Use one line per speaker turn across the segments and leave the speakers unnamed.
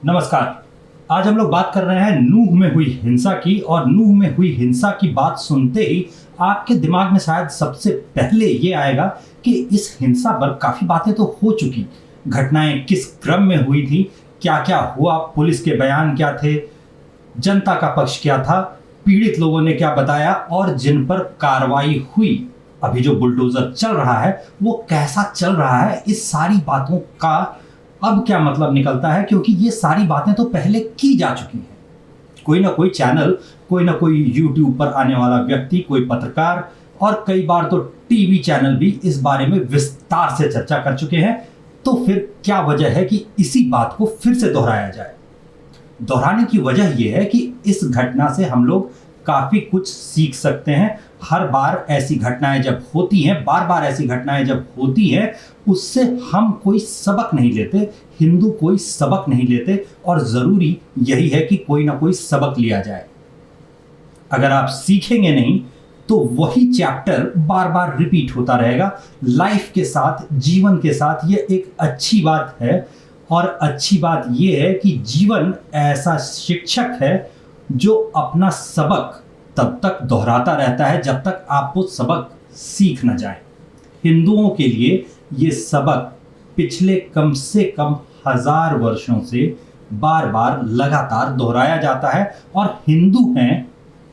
नमस्कार। आज हम लोग बात कर रहे हैं नूह में हुई हिंसा की। और नूह में हुई हिंसा की बात सुनते ही आपके दिमाग में शायद सबसे पहले ये आएगा कि इस हिंसा पर काफी बातें तो हो चुकी, घटनाएं किस क्रम में हुई थी, क्या क्या हुआ, पुलिस के बयान क्या थे, जनता का पक्ष क्या था, पीड़ित लोगों ने क्या बताया और जिन पर कार्रवाई हुई, अभी जो बुलडोजर चल रहा है वो कैसा चल रहा है। इस सारी बातों का अब क्या मतलब निकलता है, क्योंकि ये सारी बातें तो पहले की जा चुकी हैं। कोई ना कोई चैनल, कोई ना कोई यूट्यूब पर आने वाला व्यक्ति, कोई पत्रकार और कई बार तो टीवी चैनल भी इस बारे में विस्तार से चर्चा कर चुके हैं। तो फिर क्या वजह है कि इसी बात को फिर से दोहराया जाए। दोहराने की वजह यह है कि इस घटना से हम लोग काफी कुछ सीख सकते हैं। हर बार ऐसी घटनाएं जब होती हैं, बार बार ऐसी घटनाएं जब होती हैं, उससे हम कोई सबक नहीं लेते, हिंदू कोई सबक नहीं लेते। और जरूरी यही है कि कोई ना कोई सबक लिया जाए। अगर आप सीखेंगे नहीं तो वही चैप्टर बार बार रिपीट होता रहेगा। लाइफ के साथ, जीवन के साथ ये एक अच्छी बात है। और अच्छी बात यह है कि जीवन ऐसा शिक्षक है जो अपना सबक तब तक दोहराता रहता है जब तक आप वो सबक सीख न जाए। हिंदुओं के लिए ये सबक पिछले कम से कम 1000 वर्षों से बार बार लगातार दोहराया जाता है। और हिंदू हैं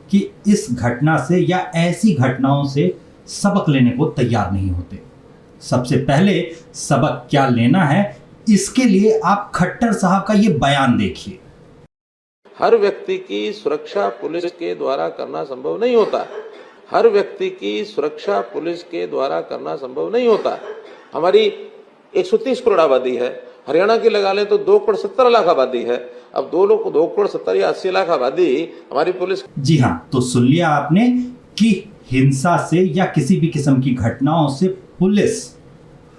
कि इस घटना से या ऐसी घटनाओं से सबक लेने को तैयार नहीं होते। सबसे पहले सबक क्या लेना है, इसके लिए आप खट्टर साहब का ये बयान देखिए।
हर व्यक्ति की सुरक्षा पुलिस के द्वारा करना संभव नहीं होता। हर व्यक्ति की सुरक्षा पुलिस के द्वारा करना संभव नहीं होता। हमारी 130 करोड़ आबादी है, हरियाणा की लगा लें तो 2 करोड़ 70 लाख आबादी है। अब 2 करोड़ 70 या 80 लाख आबादी हमारी पुलिस।
जी हाँ, तो सुन लिया आपने कि हिंसा से या किसी भी किस्म की घटनाओं से पुलिस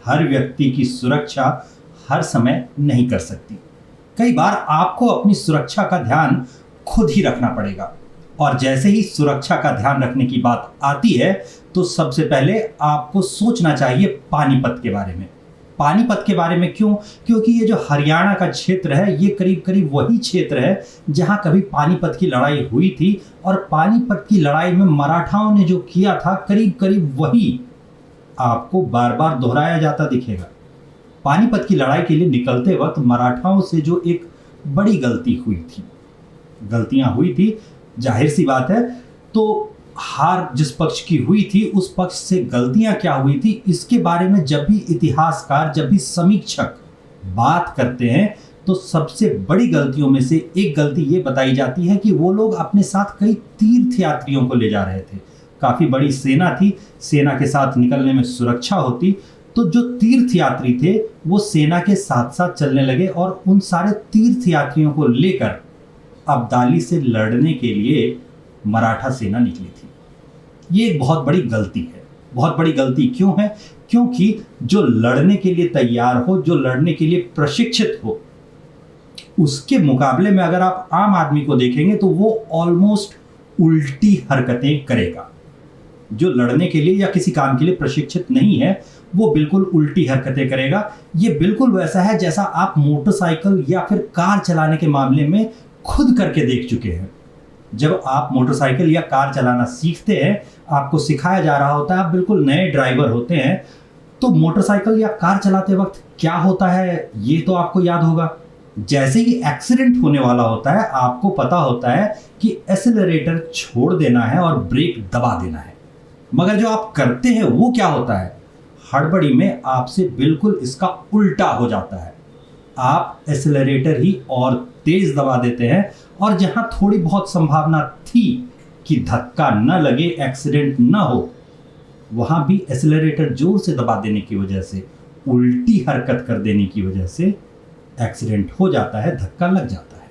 हर व्यक्ति की सुरक्षा हर समय नहीं कर सकती। कई बार आपको अपनी सुरक्षा का ध्यान खुद ही रखना पड़ेगा। और जैसे ही सुरक्षा का ध्यान रखने की बात आती है तो सबसे पहले आपको सोचना चाहिए पानीपत के बारे में। पानीपत के बारे में क्यों? क्योंकि ये जो हरियाणा का क्षेत्र है ये करीब करीब वही क्षेत्र है जहां कभी पानीपत की लड़ाई हुई थी। और पानीपत की लड़ाई में मराठाओं ने जो किया था करीब करीब वही आपको बार बार दोहराया जाता दिखेगा। पानीपत की लड़ाई के लिए निकलते वक्त मराठाओं से जो एक बड़ी गलती हुई थी, गलतियां हुई थी, जाहिर सी बात है। तो हार जिस पक्ष की हुई थी उस पक्ष से गलतियां क्या हुई थी, इसके बारे में जब भी इतिहासकार, जब भी समीक्षक बात करते हैं तो सबसे बड़ी गलतियों में से एक गलती ये बताई जाती है कि वो लोग अपने साथ कई तीर्थ यात्रियों को ले जा रहे थे। काफी बड़ी सेना थी, सेना के साथ निकलने में सुरक्षा होती, तो जो तीर्थ यात्री थे वो सेना के साथ साथ चलने लगे और उन सारे तीर्थ यात्रियों को लेकर अब्दाली से लड़ने के लिए मराठा सेना निकली थी। ये एक बहुत बड़ी गलती है। बहुत बड़ी गलती क्यों है? क्योंकि जो लड़ने के लिए तैयार हो, जो लड़ने के लिए प्रशिक्षित हो, उसके मुकाबले में अगर आप आम आदमी को देखेंगे तो वो ऑलमोस्ट उल्टी हरकतें करेगा। जो लड़ने के लिए या किसी काम के लिए प्रशिक्षित नहीं है वो बिल्कुल उल्टी हरकतें करेगा। ये बिल्कुल वैसा है जैसा आप मोटरसाइकिल या फिर कार चलाने के मामले में खुद करके देख चुके हैं। जब आप मोटरसाइकिल या कार चलाना सीखते हैं, आपको सिखाया जा रहा होता है, आप बिल्कुल नए ड्राइवर होते हैं, तो मोटरसाइकिल या कार चलाते वक्त क्या होता है ये तो आपको याद होगा। जैसे ही एक्सीडेंट होने वाला होता है आपको पता होता है कि एक्सेलरेटर छोड़ देना है और ब्रेक दबा देना है। मगर जो आप करते हैं वो क्या होता है, हड़बड़ी में आपसे बिल्कुल इसका उल्टा हो जाता है। आप एक्सेलरेटर ही और तेज दबा देते हैं और जहां थोड़ी बहुत संभावना थी कि धक्का न लगे, एक्सीडेंट न हो, वहां भी एक्सेलरेटर जोर से दबा देने की वजह से, उल्टी हरकत कर देने की वजह से एक्सीडेंट हो जाता है, धक्का लग जाता है।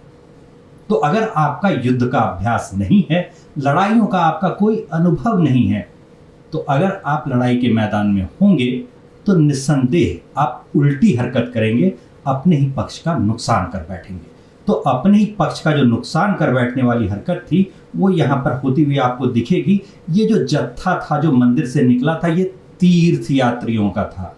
तो अगर आपका युद्ध का अभ्यास नहीं है, लड़ाइयों का आपका कोई अनुभव नहीं है, तो अगर आप लड़ाई के मैदान में होंगे तो निस्संदेह आप उल्टी हरकत करेंगे, अपने ही पक्ष का नुकसान कर बैठेंगे। तो अपने ही पक्ष का जो नुकसान कर बैठने वाली हरकत थी वो यहाँ पर होती हुई आपको दिखेगी। ये जो जत्था था जो मंदिर से निकला था ये तीर्थ यात्रियों का था,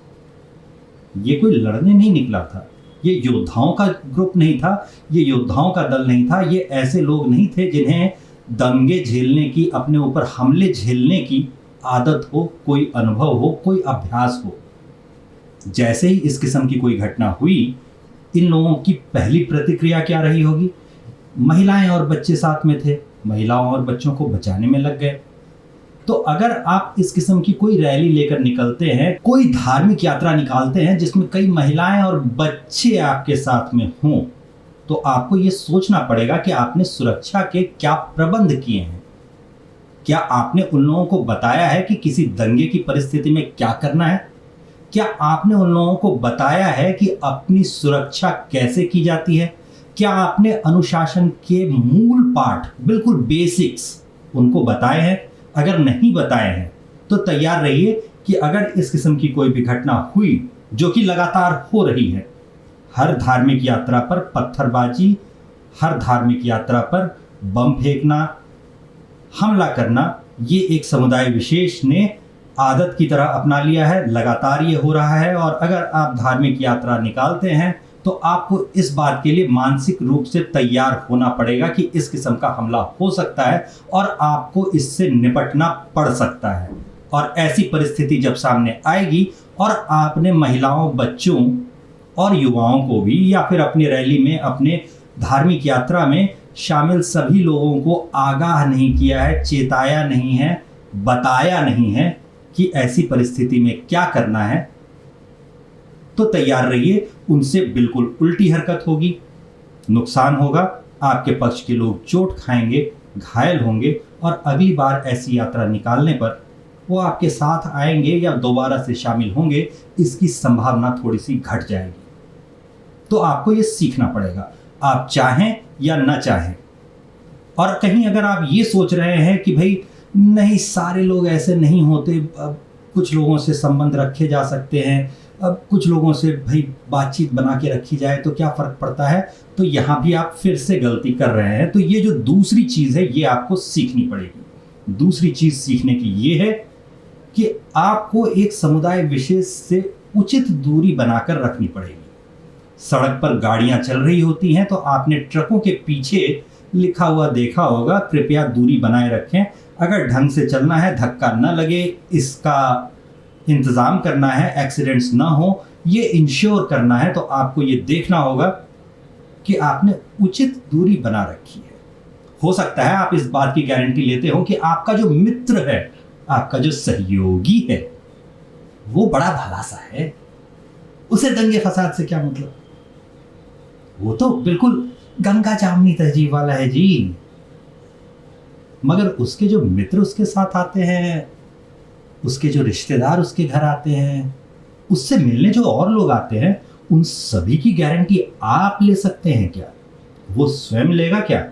ये कोई लड़ने नहीं निकला था। ये योद्धाओं का ग्रुप नहीं था, ये योद्धाओं का दल नहीं था, ये ऐसे लोग नहीं थे जिन्हें दंगे झेलने की, अपने ऊपर हमले झेलने की आदत हो, कोई अनुभव हो, कोई अभ्यास हो। जैसे ही इस किस्म की कोई घटना हुई, इन लोगों की पहली प्रतिक्रिया क्या रही होगी? महिलाएं और बच्चे साथ में थे, महिलाओं और बच्चों को बचाने में लग गए। तो अगर आप इस किस्म की कोई रैली लेकर निकलते हैं, कोई धार्मिक यात्रा निकालते हैं जिसमें कई महिलाएं और बच्चे आपके साथ में हों, तो आपको ये सोचना पड़ेगा कि आपने सुरक्षा के क्या प्रबंध किए हैं। क्या आपने उन लोगों को बताया है कि किसी दंगे की परिस्थिति में क्या करना है? क्या आपने उन लोगों को बताया है कि अपनी सुरक्षा कैसे की जाती है? क्या आपने अनुशासन के मूल पाठ, बिल्कुल बेसिक्स, उनको बताए हैं? अगर नहीं बताए हैं तो तैयार रहिए कि अगर इस किस्म की कोई भी घटना हुई, जो कि लगातार हो रही है, हर धार्मिक यात्रा पर पत्थरबाजी, हर धार्मिक यात्रा पर बम फेंकना, हमला करना, ये एक समुदाय विशेष ने आदत की तरह अपना लिया है। लगातार ये हो रहा है। और अगर आप धार्मिक यात्रा निकालते हैं तो आपको इस बात के लिए मानसिक रूप से तैयार होना पड़ेगा कि इस किस्म का हमला हो सकता है और आपको इससे निपटना पड़ सकता है। और ऐसी परिस्थिति जब सामने आएगी और आपने महिलाओं, बच्चों और युवाओं को भी, या फिर अपनी रैली में, अपने धार्मिक यात्रा में शामिल सभी लोगों को आगाह नहीं किया है, चेताया नहीं है, बताया नहीं है कि ऐसी परिस्थिति में क्या करना है, तो तैयार रहिए, उनसे बिल्कुल उल्टी हरकत होगी, नुकसान होगा, आपके पक्ष के लोग चोट खाएंगे, घायल होंगे और अगली बार ऐसी यात्रा निकालने पर वो आपके साथ आएंगे या दोबारा से शामिल होंगे, इसकी संभावना थोड़ी सी घट जाएगी। तो आपको ये सीखना पड़ेगा, आप चाहें या ना चाहें। और कहीं अगर आप ये सोच रहे हैं कि भाई नहीं, सारे लोग ऐसे नहीं होते, अब कुछ लोगों से संबंध रखे जा सकते हैं, अब कुछ लोगों से भाई बातचीत बना के रखी जाए तो क्या फ़र्क पड़ता है, तो यहाँ भी आप फिर से गलती कर रहे हैं। तो ये जो दूसरी चीज़ है, ये आपको सीखनी पड़ेगी। दूसरी चीज़ सीखने की ये है कि आपको एक समुदाय विशेष से उचित दूरी बनाकर रखनी पड़ेगी। सड़क पर गाड़ियाँ चल रही होती हैं तो आपने ट्रकों के पीछे लिखा हुआ देखा होगा, कृपया दूरी बनाए रखें। अगर ढंग से चलना है, धक्का न लगे, इसका इंतज़ाम करना है, एक्सीडेंट्स ना हो, ये इंश्योर करना है, तो आपको ये देखना होगा कि आपने उचित दूरी बना रखी है। हो सकता है आप इस बात की गारंटी लेते हो कि आपका जो मित्र है, आपका जो सहयोगी है, वो बड़ा भला सा है, उसे दंगे फसाद से क्या मतलब, वो तो बिल्कुल गंगा जामनी तहजीब वाला है जी। मगर उसके जो मित्र उसके साथ आते हैं, उसके जो रिश्तेदार उसके घर आते हैं, उससे मिलने जो और लोग आते हैं, उन सभी की गारंटी आप ले सकते हैं क्या? वो स्वयं लेगा क्या?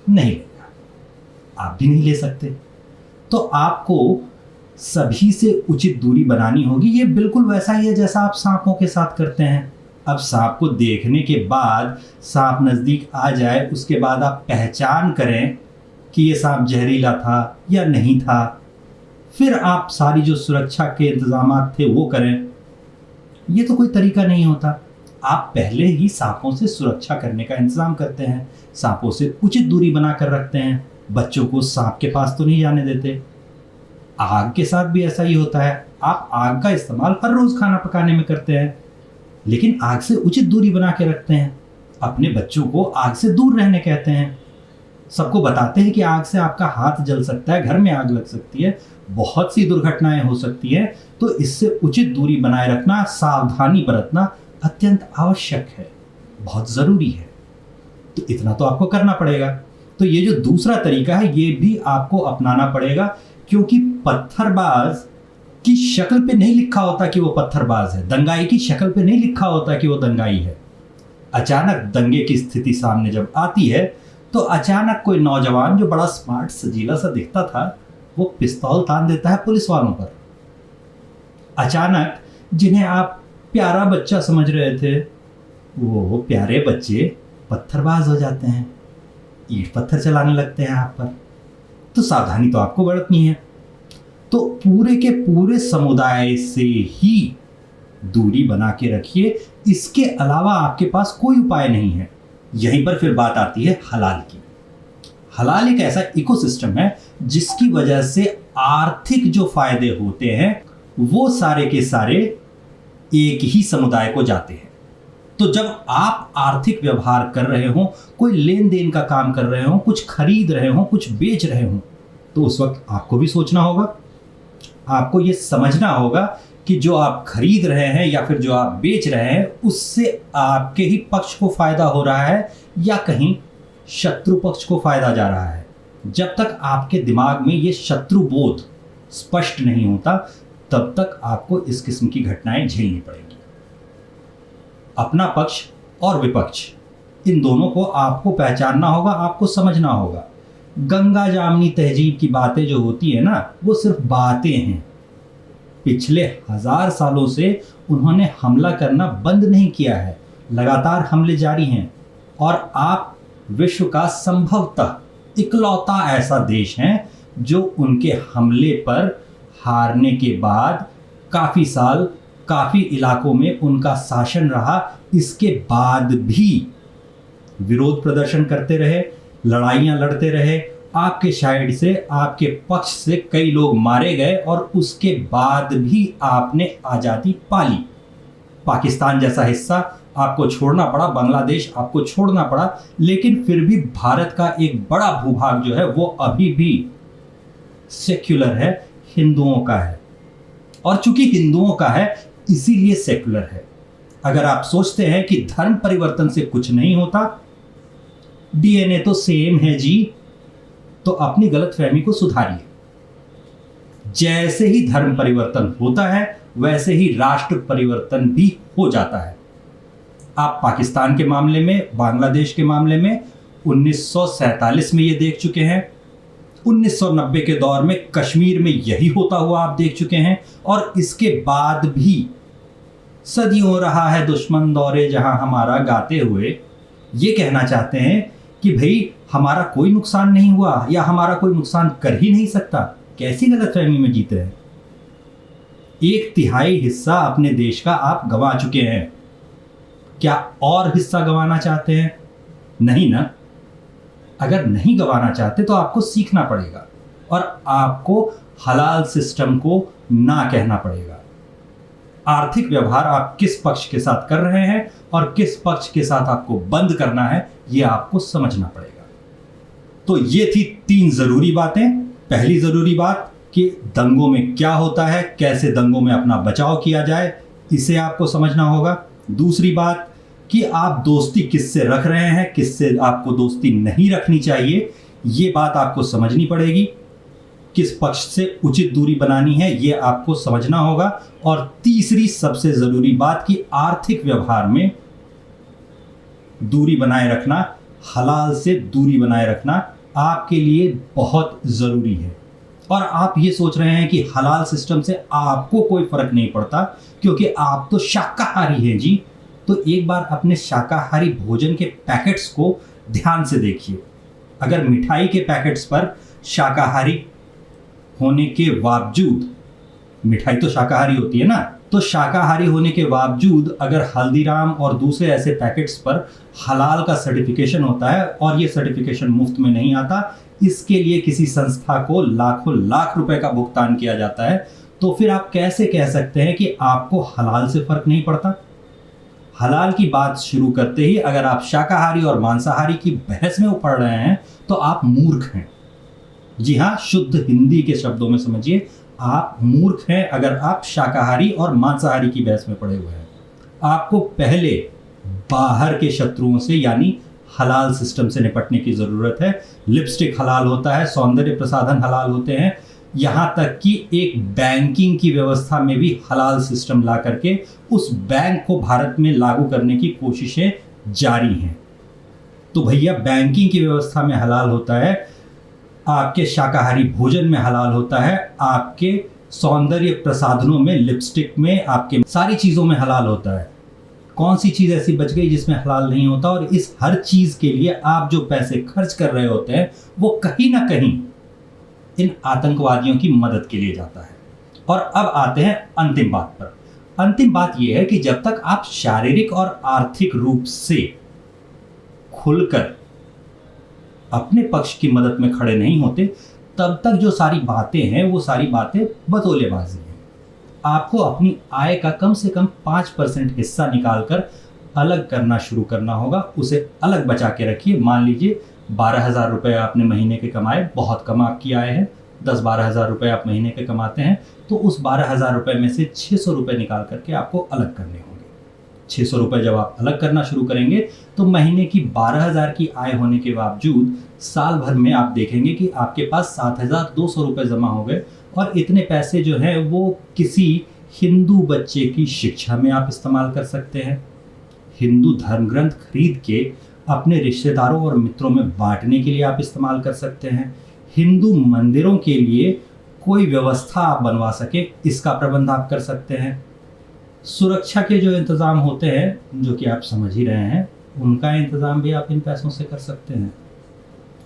नहीं लेगा, आप भी नहीं ले सकते। तो आपको सभी से उचित दूरी बनानी होगी। ये बिल्कुल वैसा ही है जैसा आप सांपों के साथ करते हैं। अब सांप को देखने के बाद, सांप नज़दीक आ जाए, उसके बाद आप पहचान करें कि ये सांप जहरीला था या नहीं था, फिर आप सारी जो सुरक्षा के इंतजाम थे वो करें। ये तो कोई तरीका नहीं होता। आप पहले ही सांपों से सुरक्षा करने का इंतजाम करते हैं, सांपों से उचित दूरी बनाकर रखते हैं, बच्चों को सांप के पास तो नहीं जाने देते। आग के साथ भी ऐसा ही होता है। आप आग का इस्तेमाल हर रोज़ खाना पकाने में करते हैं, लेकिन आग से उचित दूरी बना के रखते हैं। अपने बच्चों को आग से दूर रहने कहते हैं। सबको बताते हैं कि आग से आपका हाथ जल सकता है, घर में आग लग सकती है, बहुत सी दुर्घटनाएं हो सकती है। तो इससे उचित दूरी बनाए रखना, सावधानी बरतना अत्यंत आवश्यक है, बहुत ज़रूरी है। तो इतना तो आपको करना पड़ेगा। तो ये जो दूसरा तरीका है, ये भी आपको अपनाना पड़ेगा, क्योंकि पत्थरबाज की शक्ल पे नहीं लिखा होता कि वो पत्थरबाज है, दंगाई की शक्ल पे नहीं लिखा होता कि वो दंगाई है। अचानक दंगे की स्थिति सामने जब आती है तो अचानक कोई नौजवान जो बड़ा स्मार्ट सजीला सा दिखता था, वो पिस्तौल तान देता है पुलिस वालों पर। अचानक जिन्हें आप प्यारा बच्चा समझ रहे थे, वो प्यारे बच्चे पत्थरबाज हो जाते हैं, ईंट पत्थर चलाने लगते हैं आप पर। तो सावधानी तो आपको बरतनी है। तो पूरे के पूरे समुदाय से ही दूरी बना के रखिए। इसके अलावा आपके पास कोई उपाय नहीं है। यहीं पर फिर बात आती है हलाल की। हलाल एक ऐसा इकोसिस्टम है जिसकी वजह से आर्थिक जो फायदे होते हैं वो सारे के सारे एक ही समुदाय को जाते हैं। तो जब आप आर्थिक व्यवहार कर रहे हो, कोई लेन देन का काम कर रहे हो, कुछ खरीद रहे हो, कुछ बेच रहे हो, तो उस वक्त आपको भी सोचना होगा, आपको ये समझना होगा कि जो आप खरीद रहे हैं या फिर जो आप बेच रहे हैं उससे आपके ही पक्ष को फायदा हो रहा है या कहीं शत्रु पक्ष को फायदा जा रहा है। जब तक आपके दिमाग में ये शत्रु बोध स्पष्ट नहीं होता तब तक आपको इस किस्म की घटनाएं झेलनी पड़ेगी। अपना पक्ष और विपक्ष, इन दोनों को आपको पहचानना होगा, आपको समझना होगा। गंगा जामनी तहजीब की बातें जो होती है ना, वो सिर्फ बातें हैं। पिछले 1000 सालों से उन्होंने हमला करना बंद नहीं किया है, लगातार हमले जारी हैं। और आप विश्व का संभवतः इकलौता ऐसा देश है जो उनके हमले पर हारने के बाद काफ़ी साल काफ़ी इलाकों में उनका शासन रहा, इसके बाद भी विरोध प्रदर्शन करते रहे, लड़ाइयाँ लड़ते रहे। आपके साइड से, आपके पक्ष से कई लोग मारे गए और उसके बाद भी आपने आज़ादी पाली। पाकिस्तान जैसा हिस्सा आपको छोड़ना पड़ा, बांग्लादेश आपको छोड़ना पड़ा, लेकिन फिर भी भारत का एक बड़ा भूभाग जो है वो अभी भी सेक्युलर है, हिंदुओं का है। और चूंकि हिंदुओं का है इसीलिए सेक्युलर है। अगर आप सोचते हैं कि धर्म परिवर्तन से कुछ नहीं होता, डीएनए तो सेम है जी, तो अपनी गलतफहमी को सुधारिए। जैसे ही धर्म परिवर्तन होता है वैसे ही राष्ट्र परिवर्तन भी हो जाता है। आप पाकिस्तान के मामले में, बांग्लादेश के मामले में 1947 में ये देख चुके हैं, 1990 के दौर में कश्मीर में यही होता हुआ आप देख चुके हैं, और इसके बाद भी सदियों रहा है दुश्मन दौरे जहां हमारा गाते हुए ये कहना चाहते हैं कि भाई हमारा कोई नुकसान नहीं हुआ या हमारा कोई नुकसान कर ही नहीं सकता। कैसी गलतफहमी में जीते हैं। 1/3 हिस्सा अपने देश का आप गंवा चुके हैं, क्या और हिस्सा गंवाना चाहते हैं? नहीं ना। अगर नहीं गंवाना चाहते तो आपको सीखना पड़ेगा और आपको हलाल सिस्टम को ना कहना पड़ेगा। आर्थिक व्यवहार आप किस पक्ष के साथ कर रहे हैं और किस पक्ष के साथ आपको बंद करना है, ये आपको समझना पड़ेगा। तो ये थी 3 जरूरी बातें। पहली जरूरी बात कि दंगों में क्या होता है, कैसे दंगों में अपना बचाव किया जाए, इसे आपको समझना होगा। दूसरी बात कि आप दोस्ती किससे रख रहे हैं, किससे आपको दोस्ती नहीं रखनी चाहिए, ये बात आपको समझनी पड़ेगी। किस पक्ष से उचित दूरी बनानी है ये आपको समझना होगा। और तीसरी सबसे ज़रूरी बात कि आर्थिक व्यवहार में दूरी बनाए रखना, हलाल से दूरी बनाए रखना आपके लिए बहुत ज़रूरी है। और आप ये सोच रहे हैं कि हलाल सिस्टम से आपको कोई फ़र्क नहीं पड़ता क्योंकि आप तो शाकाहारी हैं जी, तो एक बार अपने शाकाहारी भोजन के पैकेट्स को ध्यान से देखिए। अगर मिठाई के पैकेट्स पर शाकाहारी होने के बावजूद, मिठाई तो शाकाहारी होती है ना, तो शाकाहारी होने के बावजूद अगर हल्दीराम और दूसरे ऐसे पैकेट्स पर हलाल का सर्टिफिकेशन होता है और ये सर्टिफिकेशन मुफ्त में नहीं आता, इसके लिए किसी संस्था को लाखों लाख रुपए का भुगतान किया जाता है, तो फिर आप कैसे कह सकते हैं कि आपको हलाल से फर्क नहीं पड़ता? हलाल की बात शुरू करते ही अगर आप शाकाहारी और मांसाहारी की बहस में पड़ रहे हैं तो आप मूर्ख हैं। जी हाँ, शुद्ध हिंदी के शब्दों में समझिए, आप मूर्ख हैं अगर आप शाकाहारी और मांसाहारी की बहस में पड़े हुए हैं। आपको पहले बाहर के शत्रुओं से यानी हलाल सिस्टम से निपटने की ज़रूरत है। लिपस्टिक हलाल होता है, सौंदर्य प्रसाधन हलाल होते हैं, यहाँ तक कि एक बैंकिंग की व्यवस्था में भी हलाल सिस्टम ला करके उस बैंक को भारत में लागू करने की कोशिशें जारी हैं। तो भैया बैंकिंग की व्यवस्था में हलाल होता है, आपके शाकाहारी भोजन में हलाल होता है, आपके सौंदर्य प्रसाधनों में, लिपस्टिक में, आपके सारी चीज़ों में हलाल होता है। कौन सी चीज़ ऐसी बच गई जिसमें हलाल नहीं होता? और इस हर चीज़ के लिए आप जो पैसे खर्च कर रहे होते हैं वो कहीं ना कहीं इन आतंकवादियों की मदद के लिए जाता है। और अब आते हैं अंतिम बात पर। अंतिम बात यह है कि जब तक आप शारीरिक और आर्थिक रूप से खुलकर अपने पक्ष की मदद में खड़े नहीं होते, तब तक जो सारी बातें हैं वो सारी बातें बतौलेबाजी हैं। आपको अपनी आय का कम से कम 5% हिस्सा निकालकर अलग करना शुरू करना होगा। उसे अलग बचा के रखिए। मान लीजिए 12,000 रुपये आपने महीने के कमाए, बहुत कम आपकी आय है, 10-12,000 रुपये आप महीने के कमाते हैं, तो उस 12,000 रुपये में से 600 रुपये निकाल करके आपको अलग करने होंगे। 600 रुपये जब आप अलग करना शुरू करेंगे तो महीने की 12,000 की आय होने के बावजूद साल भर में आप देखेंगे कि आपके पास 7,200 रुपये जमा हो गए, और इतने पैसे जो हैं वो किसी हिंदू बच्चे की शिक्षा में आप इस्तेमाल कर सकते हैं, हिंदू धर्म ग्रंथ खरीद के अपने रिश्तेदारों और मित्रों में बांटने के लिए आप इस्तेमाल कर सकते हैं, हिंदू मंदिरों के लिए कोई व्यवस्था आप बनवा सके इसका प्रबंध आप कर सकते हैं। सुरक्षा के जो इंतज़ाम होते हैं, जो कि आप समझ ही रहे हैं, उनका इंतज़ाम भी आप इन पैसों से कर सकते हैं।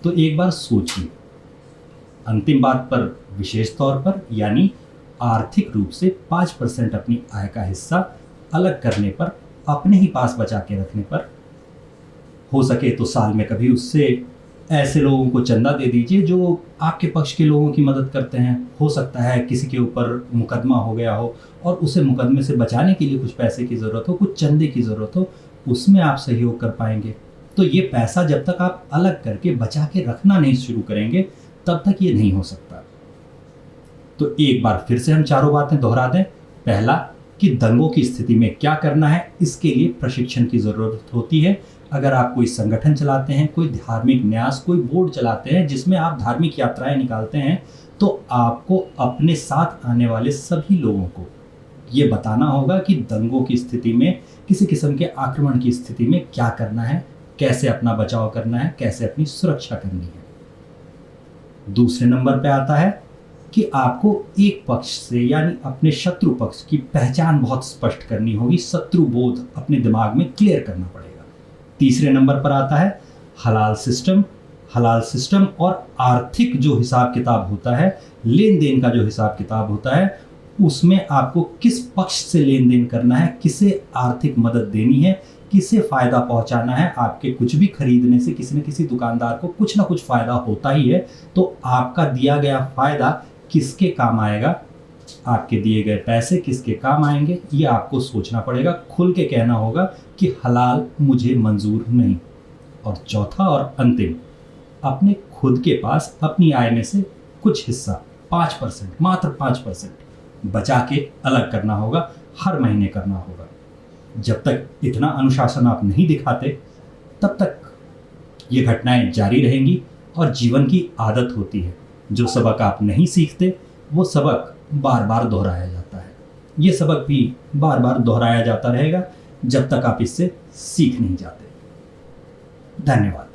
तो एक बार सोचिए। अंतिम बात पर विशेष तौर पर, यानी आर्थिक रूप से 5% अपनी आय का हिस्सा अलग करने पर, अपने ही पास बचा के रखने पर, हो सके तो साल में कभी उससे ऐसे लोगों को चंदा दे दीजिए जो आपके पक्ष के लोगों की मदद करते हैं। हो सकता है किसी के ऊपर मुकदमा हो गया हो और उसे मुकदमे से बचाने के लिए कुछ पैसे की ज़रूरत हो, कुछ चंदे की ज़रूरत हो, उसमें आप सहयोग कर पाएंगे। तो ये पैसा जब तक आप अलग करके बचा के रखना नहीं शुरू करेंगे, तब तक ये नहीं हो सकता। तो एक बार फिर से हम चारों बातें दोहरा दें। पहला, कि दंगों की स्थिति में क्या करना है, इसके लिए प्रशिक्षण की ज़रूरत होती है। अगर आप कोई संगठन चलाते हैं, कोई धार्मिक न्यास, कोई बोर्ड चलाते हैं जिसमें आप धार्मिक यात्राएं निकालते हैं, तो आपको अपने साथ आने वाले सभी लोगों को ये बताना होगा कि दंगों की स्थिति में, किसी किस्म के आक्रमण की स्थिति में क्या करना है, कैसे अपना बचाव करना है, कैसे अपनी सुरक्षा करनी है। दूसरे नंबर पे आता है कि आपको एक पक्ष से, यानी अपने शत्रु पक्ष की पहचान बहुत स्पष्ट करनी होगी, शत्रु बोध अपने दिमाग में क्लियर करना पड़ेगा। तीसरे नंबर पर आता है हलाल सिस्टम। हलाल सिस्टम और आर्थिक जो हिसाब किताब होता है, लेन देन का जो हिसाब किताब होता है, उसमें आपको किस पक्ष से लेन देन करना है, किसे आर्थिक मदद देनी है, किसे फ़ायदा पहुंचाना है। आपके कुछ भी खरीदने से किसी न किसी दुकानदार को कुछ ना कुछ फ़ायदा होता ही है। तो आपका दिया गया फ़ायदा किसके काम आएगा, आपके दिए गए पैसे किसके काम आएंगे, ये आपको सोचना पड़ेगा। खुल के कहना होगा कि हलाल मुझे मंजूर नहीं। और चौथा और अंतिम, अपने खुद के पास अपनी आय में से कुछ हिस्सा 5%, मात्र 5% बचा के अलग करना होगा, हर महीने करना होगा। जब तक इतना अनुशासन आप नहीं दिखाते, तब तक ये घटनाएं जारी रहेंगी और जीवन की आदत होती है। जो सबक आप नहीं सीखते, वो सबक बार बार दोहराया जाता है। ये सबक भी बार बार दोहराया जाता रहेगा जब तक आप इससे सीख नहीं जाते। धन्यवाद।